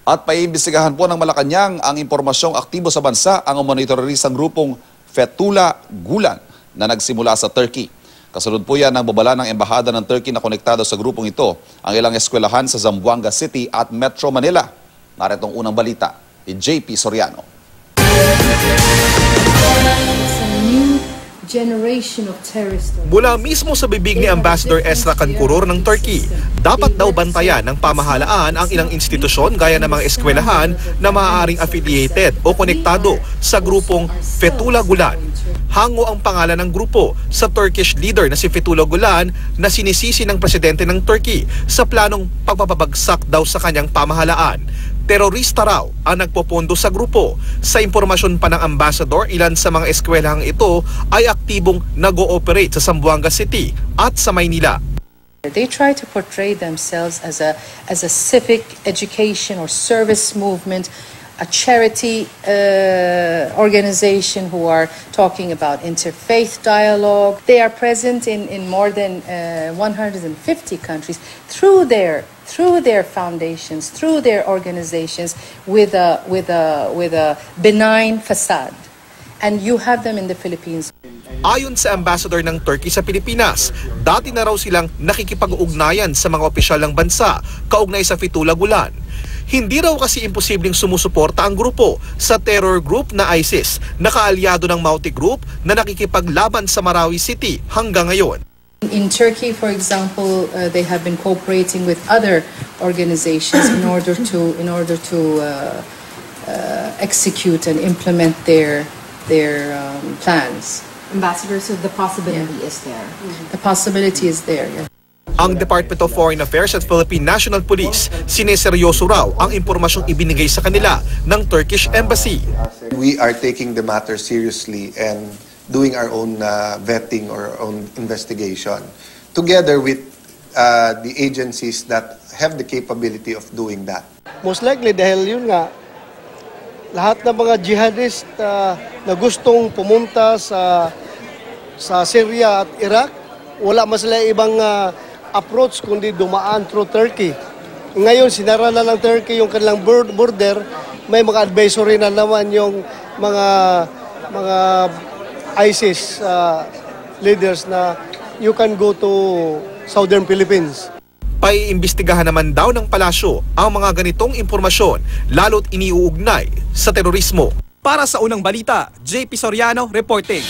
At paiimbestigahan po ng Malacanang ang impormasyong aktibo sa bansa ang monitorisang grupong Fethullah Gulen na nagsimula sa Turkey. Kasunod po yan ng babala ng Embahada ng Turkey na konektado sa grupong ito ang ilang eskwelahan sa Zamboanga City at Metro Manila. Naritong unang balita ni JP Soriano. Mula mismo sa bibig ni Ambassador Esra Kankuror ng Turkey, dapat daw bantayan ng pamahalaan ang ilang institusyon gaya ng mga eskwelahan na maaaring affiliated o konektado sa grupong Fethullah Gulen. Hango ang pangalan ng grupo sa Turkish leader na si Fethullah Gulen na sinisisi ng presidente ng Turkey sa planong pagpapabagsak daw sa kanyang pamahalaan. Terorista raw ang nagpopondo sa grupo. Sa impormasyon pa ng ambassador, ilan sa mga eskwelahang ito ay aktibong nag-ooperate sa Zamboanga City at sa Maynila. They try to portray themselves as a civic education or service movement, a charity organization who are talking about interfaith dialogue. They are present in more than 150 countries through their foundations, through their organizations, with a benign facade, and you have them in the Philippines. Ayon sa ambassador ng Turkey sa Pilipinas, dati na raw silang nakikipag-ugnayan sa mga opisyal ng bansa kaugnay sa Fethullah Gulen. Hindi raw kasi imposibleng sumusuporta ang grupo sa terror group na ISIS, na kaalyado ng Mauti Group na nakikipaglaban sa Marawi City hanggang ngayon. In Turkey, for example, they have been cooperating with other organizations in order to execute and implement their plans. Ambassador, so the possibility is there. The possibility is there. Yeah. Ang Department of Foreign Affairs at Philippine National Police, sineseryoso raw ang impormasyong ibinigay sa kanila ng Turkish Embassy. We are taking the matter seriously and doing our own vetting or own investigation together with the agencies that have the capability of doing that. Most likely dahil yun nga, lahat ng mga jihadist na gustong pumunta sa Syria at Iraq, wala man sila ibang approach kundi dumaan through Turkey. Ngayon, sinara na ng Turkey yung kanilang border, may mga advisory na naman yung mga ISIS leaders na you can go to Southern Philippines. Paiimbestigahan naman daw ng palasyo ang mga ganitong impormasyon, lalo't iniuugnay sa terorismo. Para sa unang balita, JP Soriano reporting.